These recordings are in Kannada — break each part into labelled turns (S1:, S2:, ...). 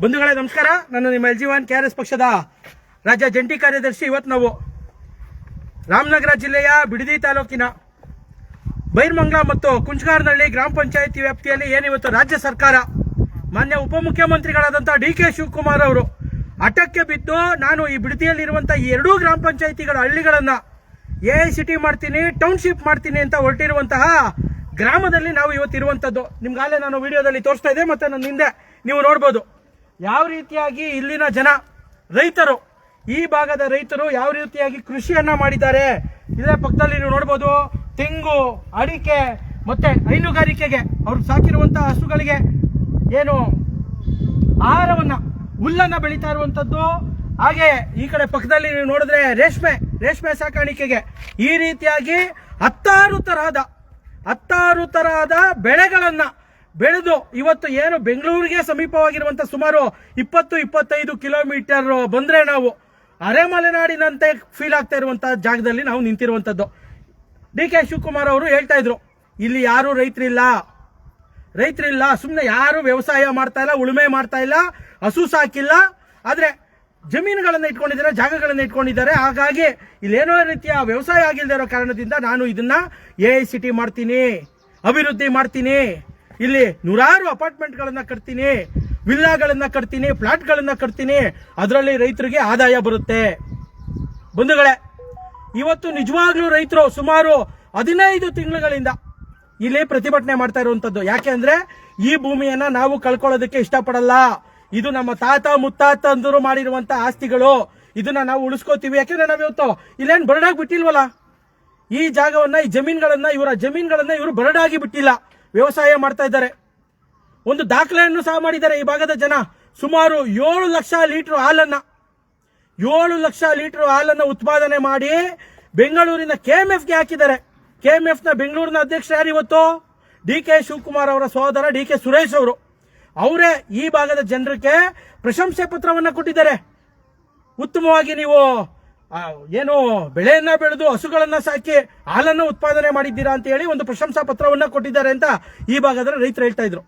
S1: ಬಂಧುಗಳೇ ನಮಸ್ಕಾರ. ನಾನು ನಿಮ್ಮ LG1 KRS ಪಕ್ಷದ ರಾಜ್ಯ ಜಂಟಿ ಕಾರ್ಯದರ್ಶಿ. ಇವತ್ತು ನಾವು ರಾಮನಗರ ಜಿಲ್ಲೆಯ ಬಿಡದಿ ತಾಲೂಕಿನ ಬೈರ್ಮಂಗ್ಲ ಮತ್ತು ಕುಂಚಗಾರನಹಳ್ಳಿ ಗ್ರಾಮ ಪಂಚಾಯಿತಿ ವ್ಯಾಪ್ತಿಯಲ್ಲಿ ಏನಿವತ್ತು ರಾಜ್ಯ ಸರ್ಕಾರ ಮಾನ್ಯ ಉಪಮುಖ್ಯಮಂತ್ರಿಗಳಾದಂಥ DK ಶಿವಕುಮಾರ್ ಅವರು ಹಠಕ್ಕೆ ಬಿದ್ದು ನಾನು ಈ ಬಿಡದಿಯಲ್ಲಿರುವಂಥ ಈ ಎರಡೂ ಗ್ರಾಮ ಪಂಚಾಯಿತಿಗಳ ಹಳ್ಳಿಗಳನ್ನು AICT ಮಾಡ್ತೀನಿ, ಟೌನ್ಶಿಪ್ ಮಾಡ್ತೀನಿ ಅಂತ ಹೊರಟಿರುವಂತಹ ಗ್ರಾಮದಲ್ಲಿ ನಾವು ಇವತ್ತಿರುವಂಥದ್ದು. ನಿಮ್ಗಾಲೇ ನಾನು ವಿಡಿಯೋದಲ್ಲಿ ತೋರಿಸ್ತಾ ಇದ್ದೆ, ಮತ್ತು ನನ್ನ ಹಿಂದೆ ನೀವು ನೋಡ್ಬೋದು ಯಾವ ರೀತಿಯಾಗಿ ಇಲ್ಲಿನ ಜನ ರೈತರು, ಈ ಭಾಗದ ರೈತರು ಯಾವ ರೀತಿಯಾಗಿ ಕೃಷಿಯನ್ನ ಮಾಡಿದ್ದಾರೆ. ಇದೇ ಪಕ್ಕದಲ್ಲಿ ನೀವು ನೋಡ್ಬೋದು ತೆಂಗು, ಅಡಿಕೆ ಮತ್ತೆ ಹೈನುಗಾರಿಕೆಗೆ ಅವ್ರು ಸಾಕಿರುವಂತಹ ಹಸುಗಳಿಗೆ ಏನು ಆಹಾರವನ್ನ ಹುಲ್ಲನ್ನ ಬೆಳೀತಾ ಇರುವಂತದ್ದು. ಹಾಗೆ ಈ ಕಡೆ ಪಕ್ಕದಲ್ಲಿ ನೀವು ನೋಡಿದ್ರೆ ರೇಷ್ಮೆ ಸಾಕಾಣಿಕೆಗೆ ಈ ರೀತಿಯಾಗಿ ಹತ್ತಾರು ತರಹದ ಬೆಳೆಗಳನ್ನ ಬೆಳೆದು ಇವತ್ತು ಏನು ಬೆಂಗಳೂರಿಗೆ ಸಮೀಪವಾಗಿರುವಂತ ಸುಮಾರು 20-25 ಕಿಲೋಮೀಟರ್ ಬಂದ್ರೆ ನಾವು ಅರೆಮಲೆನಾಡಿನಂತೆ ಫೀಲ್ ಆಗ್ತಾ ಇರುವಂತಹ ಜಾಗದಲ್ಲಿ ನಾವು ನಿಂತಿರುವಂತದ್ದು. DK ಶಿವಕುಮಾರ್ ಅವರು ಹೇಳ್ತಾ ಇದ್ರು, ಇಲ್ಲಿ ಯಾರು ರೈತರಿಲ್ಲ, ಸುಮ್ಮನೆ ಯಾರು ವ್ಯವಸಾಯ ಮಾಡ್ತಾ ಇಲ್ಲ, ಉಳುಮೆ ಮಾಡ್ತಾ ಇಲ್ಲ, ಹಸು ಸಾಕಿಲ್ಲ, ಆದ್ರೆ ಜಮೀನುಗಳನ್ನ ಇಟ್ಕೊಂಡಿದ್ದಾರೆ, ಜಾಗಗಳನ್ನ ಇಟ್ಕೊಂಡಿದ್ದಾರೆ. ಹಾಗಾಗಿ ಇಲ್ಲೇನೋ ರೀತಿಯ ವ್ಯವಸಾಯ ಆಗಿಲ್ಲದೆ ಇರೋ ಕಾರಣದಿಂದ ನಾನು ಇದನ್ನ AICT ಮಾಡ್ತೀನಿ, ಅಭಿವೃದ್ಧಿ ಮಾಡ್ತೀನಿ, ಇಲ್ಲಿ ನೂರಾರು ಅಪಾರ್ಟ್ಮೆಂಟ್ಗಳನ್ನ ಕಟ್ತೀನಿ, ವಿಲ್ಲಾಗಳನ್ನ ಕಟ್ತೀನಿ, ಫ್ಲಾಟ್ಗಳನ್ನ ಕಟ್ತೀನಿ, ಅದರಲ್ಲಿ ರೈತರಿಗೆ ಆದಾಯ ಬರುತ್ತೆ. ಬಂಧುಗಳೇ, ಇವತ್ತು ನಿಜವಾಗ್ಲೂ ರೈತರು ಸುಮಾರು 15 ತಿಂಗಳುಗಳಿಂದ ಇಲ್ಲಿ ಪ್ರತಿಭಟನೆ ಮಾಡ್ತಾ ಇರುವಂತದ್ದು. ಯಾಕೆ ಅಂದ್ರೆ ಈ ಭೂಮಿಯನ್ನ ನಾವು ಕಳ್ಕೊಳ್ಳೋದಕ್ಕೆ ಇಷ್ಟಪಡಲ್ಲ. ಇದು ನಮ್ಮ ತಾತ ಮುತ್ತಾತಂದರು ಮಾಡಿರುವಂತ ಆಸ್ತಿಗಳು, ಇದನ್ನ ನಾವು ಉಳಿಸ್ಕೋತೀವಿ. ಯಾಕೆಂದ್ರೆ ನಾವು ಇವತ್ತು ಇಲ್ಲೇನು ಬರಡಾಗಿ ಬಿಟ್ಟಿಲ್ವಲ್ಲ, ಈ ಜಾಗವನ್ನ, ಈ ಜಮೀನುಗಳನ್ನ ಇವರು ಬರಡಾಗಿ ಬಿಟ್ಟಿಲ್ಲ, ವ್ಯವಸಾಯ ಮಾಡ್ತಾ ಇದ್ದಾರೆ. ಒಂದು ದಾಖಲೆಯನ್ನು ಸಹ ಮಾಡಿದ್ದಾರೆ. ಈ ಭಾಗದ ಜನ ಸುಮಾರು 7 ಲಕ್ಷ ಲೀಟರ್ ಹಾಲನ್ನ ಉತ್ಪಾದನೆ ಮಾಡಿ ಬೆಂಗಳೂರಿನ KMFಗೆ ಹಾಕಿದ್ದಾರೆ. KMF ನ ಬೆಂಗಳೂರಿನ ಅಧ್ಯಕ್ಷ ಯಾರು ಇವತ್ತು? DK ಶಿವಕುಮಾರ್ ಅವರ ಸಹೋದರ DK ಸುರೇಶ್ ಅವರು. ಅವರೇ ಈ ಭಾಗದ ಜನರಿಗೆ ಪ್ರಶಂಸೆ ಪತ್ರವನ್ನ ಕೊಟ್ಟಿದ್ದಾರೆ. ಉತ್ತಮವಾಗಿ ನೀವು ಏನು ಬೆಳೆಯನ್ನ ಬೆಳೆದು ಹಸುಗಳನ್ನ ಸಾಕಿ ಹಾಲನ್ನು ಉತ್ಪಾದನೆ ಮಾಡಿದ್ದೀರಾ ಅಂತ ಹೇಳಿ ಒಂದು ಪ್ರಶಂಸಾ ಪತ್ರವನ್ನ ಕೊಟ್ಟಿದ್ದಾರೆ ಅಂತ ಈ ಭಾಗದ ರೈತರು ಹೇಳ್ತಾ ಇದ್ರು.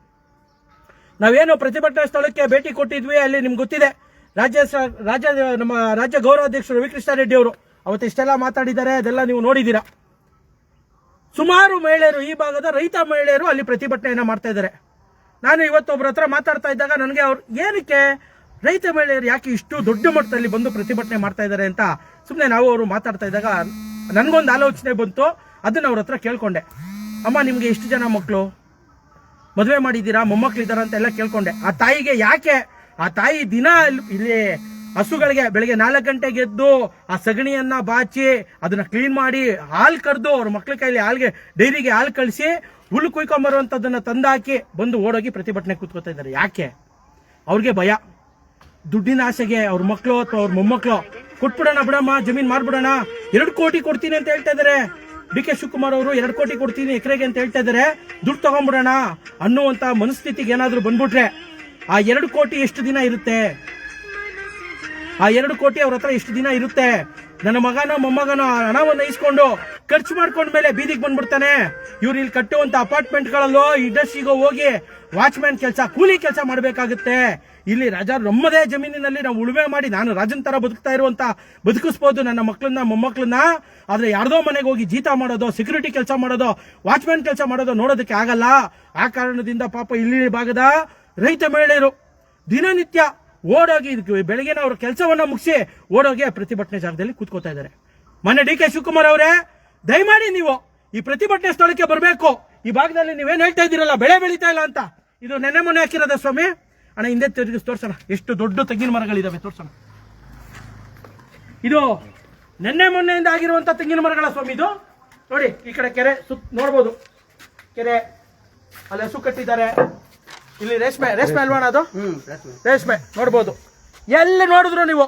S1: ನಾವೇನು ಪ್ರತಿಭಟನಾ ಸ್ಥಳಕ್ಕೆ ಭೇಟಿ ಕೊಟ್ಟಿದ್ವಿ, ಅಲ್ಲಿ ನಿಮ್ಗೆ ಗೊತ್ತಿದೆ ನಮ್ಮ ರಾಜ್ಯ ಗೌರವಾಧ್ಯಕ್ಷರು ರವಿಕೃಷ್ಣ ರೆಡ್ಡಿ ಅವರು ಅವತ್ತು ಇಷ್ಟೆಲ್ಲ ಮಾತಾಡಿದ್ದಾರೆ, ಅದೆಲ್ಲ ನೀವು ನೋಡಿದ್ದೀರಾ. ಸುಮಾರು ಮಹಿಳೆಯರು, ಈ ಭಾಗದ ರೈತ ಮಹಿಳೆಯರು ಅಲ್ಲಿ ಪ್ರತಿಭಟನೆಯನ್ನ ಮಾಡ್ತಾ ಇದ್ದಾರೆ. ನಾನು ಇವತ್ತು ಒಬ್ಬರ ಹತ್ರ ಮಾತಾಡ್ತಾ ಇದ್ದಾಗ ನನಗೆ ಅವ್ರು ಏನಕ್ಕೆ ರೈತ ಮಹಿಳೆಯರು ಯಾಕೆ ಇಷ್ಟು ದೊಡ್ಡ ಮಟ್ಟದಲ್ಲಿ ಬಂದು ಪ್ರತಿಭಟನೆ ಮಾಡ್ತಾ ಇದ್ದಾರೆ ಅಂತ ಸುಮ್ಮನೆ ನಾವು ಅವರು ಮಾತಾಡ್ತಾ ಇದ್ದಾಗ ನನಗೊಂದು ಆಲೋಚನೆ ಬಂತು. ಅದನ್ನ ಅವ್ರ ಹತ್ರ ಕೇಳ್ಕೊಂಡೆ. ಅಮ್ಮ, ನಿಮ್ಗೆ ಎಷ್ಟು ಜನ ಮಕ್ಕಳು, ಮದುವೆ ಮಾಡಿದ್ದೀರಾ, ಮೊಮ್ಮಕ್ಳಿದ್ದಾರ ಅಂತ ಎಲ್ಲ ಕೇಳ್ಕೊಂಡೆ. ಆ ತಾಯಿಗೆ ಯಾಕೆ, ಆ ತಾಯಿ ದಿನ ಇಲ್ಲಿ ಹಸುಗಳಿಗೆ ಬೆಳಗ್ಗೆ 4 ಗಂಟೆಗೆ ಎದ್ದು ಆ ಸಗಣಿಯನ್ನ ಬಾಚಿ ಅದನ್ನ ಕ್ಲೀನ್ ಮಾಡಿ ಹಾಲು ಕರೆದು ಅವ್ರ ಮಕ್ಳ ಕೈಲಿ ಡೈರಿಗೆ ಹಾಲು ಕಳಿಸಿ ಹುಲ್ಲು ಕುಯ್ಕೊಂಬರುವಂತದನ್ನ ತಂದಾಕಿ ಬಂದು ಓಡೋಗಿ ಪ್ರತಿಭಟನೆ ಕೂತ್ಕೋತಾ ಇದ್ದಾರೆ. ಯಾಕೆ? ಅವ್ರಿಗೆ ಭಯ, ದುಡ್ಡಿನ ಆಸೆಗೆ ಅವ್ರ ಮಕ್ಕಳು ಅಥವಾ ಅವ್ರ ಮೊಮ್ಮಕ್ಕಳು ಕೊಟ್ಬಿಡೋಣ, ಬಿಡಮ್ಮ ಜಮೀನ್ ಮಾರ್ಬಿಡೋಣ, 2 ಕೋಟಿ ಕೊಡ್ತೀನಿ ಅಂತ ಹೇಳ್ತಾ ಇದ್ದಾರೆ. DK ಶಿವಕುಮಾರ್ ಅವರು 2 ಕೋಟಿ ಕೊಡ್ತೀನಿ ಎಕರೆಗೆ ಅಂತ ಹೇಳ್ತಾ ಇದ್ದಾರೆ. ದುಡ್ಡು ತಗೊಂಡ್ಬಿಡೋಣ ಅನ್ನುವಂತ ಮನಸ್ಥಿತಿಗೆ ಏನಾದ್ರು ಬಂದ್ಬಿಟ್ರೆ ಆ 2 ಕೋಟಿ ಎಷ್ಟು ದಿನ ಇರುತ್ತೆ? ಆ 2 ಕೋಟಿ ಅವ್ರ ಹತ್ರ ಎಷ್ಟು ದಿನ ಇರುತ್ತೆ? ನನ್ನ ಮಗನೋ ಮೊಮ್ಮಗನೋ ಹಣವನ್ನು ಇಸ್ಕೊಂಡು ಖರ್ಚು ಮಾಡ್ಕೊಂಡ್ಮೇಲೆ ಬೀದಿಗೆ ಬಂದ್ಬಿಡ್ತಾನೆ. ಇವ್ರು ಇಲ್ಲಿ ಕಟ್ಟುವಂತ ಅಪಾರ್ಟ್ಮೆಂಟ್ಗಳಲ್ಲೋ ಇಂಡಸ್ಟ್ರಿಗೋ ಹೋಗಿ ವಾಚ್ಮ್ಯಾನ್ ಕೆಲಸ, ಕೂಲಿ ಕೆಲಸ ಮಾಡಬೇಕಾಗುತ್ತೆ. ಇಲ್ಲಿ ನಮ್ಮದೇ ಜಮೀನಿನಲ್ಲಿ ನಾವು ಉಳುಮೆ ಮಾಡಿ ನಾನು ರಾಜನ್ ತರ ಬದುಕಿಸ್ಬೋದು ನನ್ನ ಮಕ್ಕಳನ್ನ ಮೊಮ್ಮಕ್ಕಳನ್ನ. ಆದ್ರೆ ಯಾರ್ದೋ ಮನೆಗೆ ಹೋಗಿ ಜೀತ ಮಾಡೋದು, ಸೆಕ್ಯೂರಿಟಿ ಕೆಲಸ ಮಾಡೋದು, ವಾಚ್ಮ್ಯಾನ್ ಕೆಲಸ ಮಾಡೋದು ನೋಡೋದಕ್ಕೆ ಆಗಲ್ಲ. ಆ ಕಾರಣದಿಂದ ಪಾಪ ಇಲ್ಲಿ ಭಾಗದ ರೈತ ಮಹಿಳೆಯರು ದಿನನಿತ್ಯ ಓಡೋಗಿ ಬೆಳಗ್ಗೆನ ಅವ್ರ ಕೆಲಸವನ್ನ ಮುಗಿಸಿ ಓಡೋಗಿ ಪ್ರತಿಭಟನೆ ಜಾಗದಲ್ಲಿ ಕೂತ್ಕೋತಾ ಇದ್ದಾರೆ. ಮೊನ್ನೆ DK ಶಿವಕುಮಾರ್ ಅವರೇ, ದಯಮಾಡಿ ನೀವು ಈ ಪ್ರತಿಭಟನೆ ಸ್ಥಳಕ್ಕೆ ಬರಬೇಕು. ಈ ಭಾಗದಲ್ಲಿ ನೀವೇನ್ ಹೇಳ್ತಾ ಇದ್ದೀರಲ್ಲ, ಬೆಳೆ ಬೆಳೀತಾ ಇಲ್ಲ ಅಂತ, ಇದು ನೆನ್ನೆ ಮೊನ್ನೆ ಹಾಕಿರೋದ ಸ್ವಾಮಿ? ಅಣ್ಣ ಹಿಂದೆ ತಿರುಗಿಸಿ ತೋರ್ಸೋಣ, ಎಷ್ಟು ದೊಡ್ಡ ತೆಂಗಿನ ಮರಗಳಿದಾವೆ ತೋರ್ಸೋಣ. ಇದು ನೆನ್ನೆ ಮೊನ್ನೆಯಿಂದ ಆಗಿರುವಂತ ತೆಂಗಿನ ಮರಗಳ ಸ್ವಾಮಿ. ಇದು ನೋಡಿ, ಈ ಕಡೆ ಕೆರೆ ನೋಡ್ಬೋದು, ಕೆರೆ ಅಲ್ಲಿ ಹಸು ಕಟ್ಟಿದ್ದಾರೆ. ಇಲ್ಲಿ ರೇಷ್ಮೆ ಅಲ್ವಾಣ, ಅದು ರೇಷ್ಮೆ ನೋಡ್ಬೋದು. ಎಲ್ಲಿ ನೋಡಿದ್ರು ನೀವು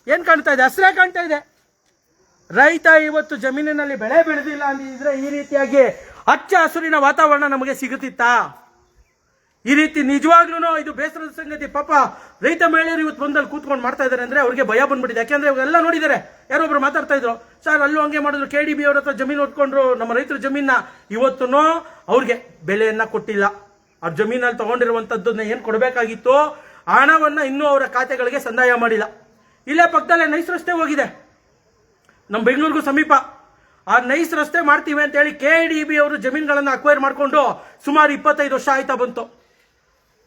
S1: ಏನ್ ಕಾಣ್ತಾ ಇದೆ? ಹಸಿರೇ ಕಾಣ್ತಾ ಇದೆ. ರೈತ ಇವತ್ತು ಜಮೀನಿನಲ್ಲಿ ಬೆಳೆ ಬೆಳೆದಿಲ್ಲ ಅಂದಿದ್ರೆ ಈ ರೀತಿಯಾಗಿ ಹಚ್ಚ ಹಸುರಿನ ವಾತಾವರಣ ನಮಗೆ ಸಿಗುತ್ತಿತ್ತಾ? ಈ ರೀತಿ ನಿಜವಾಗ್ಲೂ ಇದು ಬೇಸರದ ಸಂಗತಿ. ಪಾಪ ರೈತ ಮಹಿಳೆಯರು ಇವತ್ತು ಬಂದಲ್ಲಿ ಕೂತ್ಕೊಂಡು ಮಾಡ್ತಾ ಇದ್ದಾರೆ ಅಂದ್ರೆ ಅವ್ರಿಗೆ ಭಯ ಬಂದ್ಬಿಟ್ಟಿದೆ. ಯಾಕೆಂದ್ರೆ ಇವೆಲ್ಲ ನೋಡಿದ್ದಾರೆ. ಯಾರೊಬ್ರು ಮಾತಾಡ್ತಾ ಇದ್ರು, ಸರ್ ಅಲ್ಲೂ ಹಂಗೆ ಮಾಡಿದ್ರು, KDB ಅವ್ರ ಹತ್ರ ಜಮೀನು ಹೊತ್ಕೊಂಡ್ರು, ನಮ್ಮ ರೈತರ ಜಮೀನ ಇವತ್ತು ಅವ್ರಿಗೆ ಬೆಲೆಯನ್ನ ಕೊಟ್ಟಿಲ್ಲ. ಅವ್ರ ಜಮೀನಲ್ಲಿ ತಗೊಂಡಿರುವಂತದ್ದನ್ನ ಏನ್ ಕೊಡಬೇಕಾಗಿತ್ತು ಹಣವನ್ನ ಇನ್ನೂ ಅವರ ಖಾತೆಗಳಿಗೆ ಸಂದಾಯ ಮಾಡಿಲ್ಲ. ಇಲ್ಲೇ ಪಕ್ಕದಲ್ಲೇ ನೈಸ್ ರಸ್ತೆ ಹೋಗಿದೆ, ನಮ್ಮ ಬೆಂಗಳೂರಿಗೂ ಸಮೀಪ. ಆ ನೈಸ್ ರಸ್ತೆ ಮಾಡ್ತೀವಿ ಅಂತ ಹೇಳಿ KDB ಅವರು ಜಮೀನುಗಳನ್ನ ಅಕ್ವೈರ್ ಮಾಡಿಕೊಂಡು ಸುಮಾರು 25 ವರ್ಷ ಆಯ್ತಾ ಬಂತು.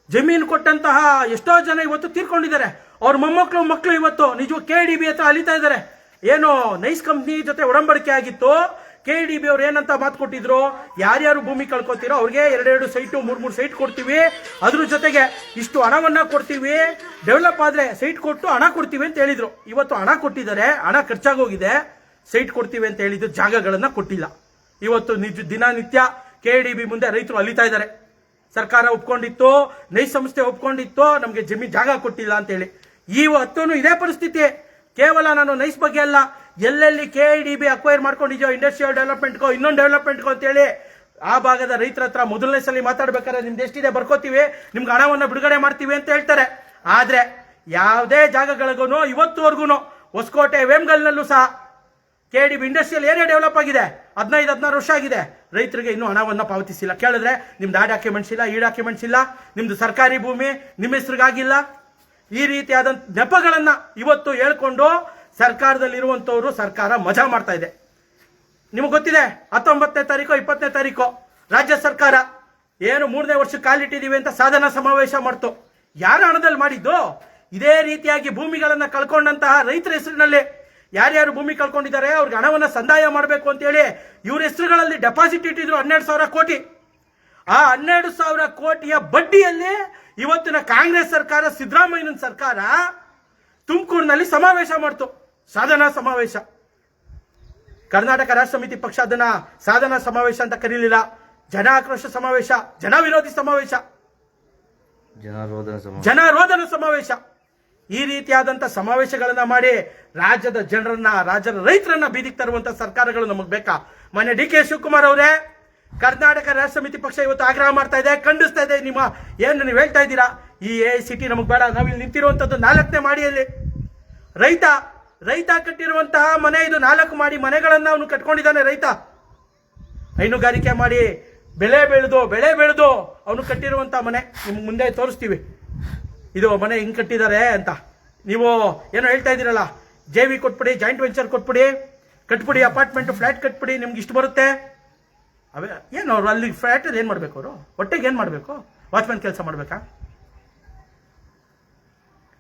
S1: ಜಮೀನು ಕೊಟ್ಟಂತಹ ಎಷ್ಟೋ ಜನ ಇವತ್ತು ತೀರ್ಕೊಂಡಿದ್ದಾರೆ. ಅವ್ರ ಮಕ್ಕಳು ಇವತ್ತು ನಿಜ KDB ಹತ್ರ ಅಲಿತಾ ಇದ್ದಾರೆ. ಏನು ನೈಸ್ ಕಂಪ್ನಿ ಜೊತೆ ಒಡಂಬಡಿಕೆ ಆಗಿತ್ತು, KDB ಅವ್ರು ಏನಂತ ಮಾತು ಕೊಟ್ಟಿದ್ರು, ಯಾರ್ಯಾರು ಭೂಮಿ ಕಳ್ಕೊತೀರೋ ಅವ್ರಿಗೆ 2 ಸೈಟು 3 ಸೈಟ್ ಕೊಡ್ತೀವಿ, ಅದ್ರ ಜೊತೆಗೆ ಇಷ್ಟು ಹಣವನ್ನ ಕೊಡ್ತೀವಿ, ಡೆವಲಪ್ ಆದ್ರೆ ಸೈಟ್ ಕೊಟ್ಟು ಹಣ ಕೊಡ್ತೀವಿ ಅಂತ ಹೇಳಿದ್ರು. ಇವತ್ತು ಹಣ ಕೊಟ್ಟಿದ್ದಾರೆ, ಹಣ ಖರ್ಚಾಗೋಗಿದೆ, ಸೈಟ್ ಕೊಡ್ತೀವಿ ಅಂತ ಹೇಳಿದ್ರು, ಜಾಗಗಳನ್ನ ಕೊಟ್ಟಿಲ್ಲ. ಇವತ್ತು ದಿನನಿತ್ಯ KDB ಮುಂದೆ ರೈತರು ಅಲಿತಾ ಇದ್ದಾರೆ. ಸರ್ಕಾರ ಒಪ್ಕೊಂಡಿತ್ತು, ನೈಸ್ ಸಂಸ್ಥೆ ಒಪ್ಕೊಂಡಿತ್ತು, ನಮ್ಗೆ ಜಮೀನ್ ಜಾಗ ಕೊಟ್ಟಿಲ್ಲ ಅಂತ ಹೇಳಿ. ಇವತ್ತು ಇದೇ ಪರಿಸ್ಥಿತಿ. ಕೇವಲ ನಾನು ನೈಸ್ ಬಗ್ಗೆ ಅಲ್ಲ, ಎಲ್ಲೆಲ್ಲಿ KDB ಅಕ್ವೈರ್ ಮಾಡ್ಕೊಂಡಿದ್ಯೋ ಇಂಡಸ್ಟ್ರಿಯಲ್ ಡೆವಲಪ್ಮೆಂಟ್ಗೋ ಇನ್ನೊಂದು ಡೆವಲಪ್ಮೆಂಟ್ಗೋ ಅಂತ ಹೇಳಿ ಆ ಭಾಗದ ರೈತರ ಹತ್ರ ಮೊದಲನೇ ಸಲ ಮಾತಾಡ್ಬೇಕಾದ್ರೆ ನಿಮ್ದು ಎಷ್ಟಿದೆ ಬರ್ಕೋತೀವಿ, ನಿಮ್ಗೆ ಹಣವನ್ನ ಬಿಡುಗಡೆ ಮಾಡ್ತೀವಿ ಅಂತ ಹೇಳ್ತಾರೆ. ಆದ್ರೆ ಯಾವುದೇ ಜಾಗಗಳಿಗೂ ಇವತ್ತುವರೆಗೂ ಹೊಸಕೋಟೆ ವೇಮ್ಗಲ್ನಲ್ಲೂ ಸಹ KDB ಇಂಡಸ್ಟ್ರಿಯಲ್ ಏರಿಯಾ ಡೆವಲಪ್ ಆಗಿದೆ, 15-16 ವರ್ಷ ಆಗಿದೆ, ರೈತರಿಗೆ ಇನ್ನೂ ಹಣವನ್ನ ಪಾವತಿಸಿಲ್ಲ. ಕೇಳಿದ್ರೆ ನಿಮ್ದು ಆ ಡಾಕ್ಯುಮೆಂಟ್ಸ್ ಇಲ್ಲ, ಈ ಡಾಕ್ಯುಮೆಂಟ್ಸ್ ಇಲ್ಲ, ನಿಮ್ದು ಸರ್ಕಾರಿ ಭೂಮಿ ನಿಮ್ಮ ಹೆಸರಿಗಾಗಿಲ್ಲ. ಈ ರೀತಿಯಾದಂತ ನೆಪಗಳನ್ನ ಇವತ್ತು ಹೇಳ್ಕೊಂಡು ಸರ್ಕಾರದಲ್ಲಿರುವಂತವರು ಸರ್ಕಾರ ಮಜಾ ಮಾಡ್ತಾ ಇದೆ. ನಿಮಗೆ ಗೊತ್ತಿದೆ 19ನೇ ತಾರೀಕು 20ನೇ ತಾರೀಕು ರಾಜ್ಯ ಸರ್ಕಾರ ಏನು 3ನೇ ವರ್ಷಕ್ಕೆ ಕಾಲಿಟ್ಟಿದೀವಿ ಅಂತ ಸಾಧನಾ ಸಮಾವೇಶ ಮಾಡ್ತು. ಯಾರ ಹಣದಲ್ಲಿ ಮಾಡಿದ್ದು? ಇದೇ ರೀತಿಯಾಗಿ ಭೂಮಿಗಳನ್ನ ಕಳ್ಕೊಂಡಂತಹ ರೈತರ ಹೆಸರಿನಲ್ಲಿ ಯಾರ್ಯಾರು ಭೂಮಿ ಕಳ್ಕೊಂಡಿದ್ದಾರೆ ಅವ್ರಿಗೆ ಹಣವನ್ನ ಸಂದಾಯ ಮಾಡಬೇಕು ಅಂತ ಹೇಳಿ ಇವ್ರ ಹೆಸರುಗಳಲ್ಲಿ ಡೆಪಾಸಿಟ್ ಇಟ್ಟಿದ್ರು 12,000 ಕೋಟಿ. ಆ 12,000 ಕೋಟಿಯ ಬಡ್ಡಿಯಲ್ಲಿ ಇವತ್ತಿನ ಕಾಂಗ್ರೆಸ್ ಸರ್ಕಾರ, ಸಿದ್ದರಾಮಯ್ಯನ ಸರ್ಕಾರ ತುಮಕೂರಿನಲ್ಲಿ ಸಮಾವೇಶ ಮಾಡ್ತು, ಸಾಧನಾ ಸಮಾವೇಶ. ಕರ್ನಾಟಕ ರಾಷ್ಟ್ರ ಸಮಿತಿ ಪಕ್ಷ ಅದನ್ನ ಸಾಧನಾ ಸಮಾವೇಶ ಅಂತ ಕರೀಲಿಲ್ಲ, ಜನ ಆಕ್ರೋಶ ಸಮಾವೇಶ, ಜನ ವಿರೋಧಿ ಸಮಾವೇಶ, ಜನಾರೋಧನ ಸಮಾವೇಶ. ಈ ರೀತಿಯಾದಂತ ಸಮಾವೇಶಗಳನ್ನ ಮಾಡಿ ರಾಜ್ಯದ ಜನರನ್ನ, ರಾಜ್ಯದ ರೈತರನ್ನ ಬೀದಿಗೆ ತರುವಂತ ಸರ್ಕಾರಗಳು ನಮಗ್ ಬೇಕಾ? ಮೊನ್ನೆ DK ಶಿವಕುಮಾರ್ ಅವರೇ, ಕರ್ನಾಟಕ ರಾಷ್ಟ್ರ ಸಮಿತಿ ಪಕ್ಷ ಇವತ್ತು ಆಗ್ರಹ ಮಾಡ್ತಾ ಇದೆ, ಖಂಡಿಸ್ತಾ ಇದೆ. ನಿಮ್ಮ ಏನು ನೀವು ಹೇಳ್ತಾ ಇದ್ದೀರಾ, ಈ AICT ನಮಗ್ ಬೇಡ, ನಾವಿಲ್ಲಿ ನಿಂತಿರುವಂತದ್ದು 4ನೇ ಮಾಡಿಯಲ್ಲಿ ರೈತ ಕಟ್ಟಿರುವಂತಹ ಮನೆ ಇದು. 4 ಮಾಡಿ ಮನೆಗಳನ್ನ ಅವನು ಕಟ್ಕೊಂಡಿದ್ದಾನೆ ರೈತ. ಹೈನುಗಾರಿಕೆ ಮಾಡಿ ಬೆಳೆ ಬೆಳೆದು ಅವನು ಕಟ್ಟಿರುವಂತಹ ಮನೆ ನಿಮ್ಗೆ ಮುಂದೆ ತೋರಿಸ್ತೀವಿ. ಇದು ಮನೆ ಹಿಂಗ್ ಕಟ್ಟಿದ್ದಾರೆ ಅಂತ ನೀವು ಏನೋ ಹೇಳ್ತಾ ಇದ್ದೀರಲ್ಲ, JV ಕೊಟ್ಬಿಡಿ, ಜಾಯಿಂಟ್ ವೆಂಚರ್ ಕಟ್ಬಿಡಿ, ಅಪಾರ್ಟ್ಮೆಂಟ್ ಫ್ಲಾಟ್ ಕಟ್ಬಿಡಿ, ನಿಮ್ಗೆ ಇಷ್ಟು ಬರುತ್ತೆ. ಅವೇ ಏನು ಅವ್ರು ಅಲ್ಲಿ ಫ್ಲಾಟ್ ಏನ್ ಮಾಡ್ಬೇಕು? ಅವರು ಹೊಟ್ಟೆಗೆ ಏನ್ ಮಾಡ್ಬೇಕು? ವಾಚ್ಮ್ಯಾನ್ ಕೆಲಸ ಮಾಡ್ಬೇಕಾ?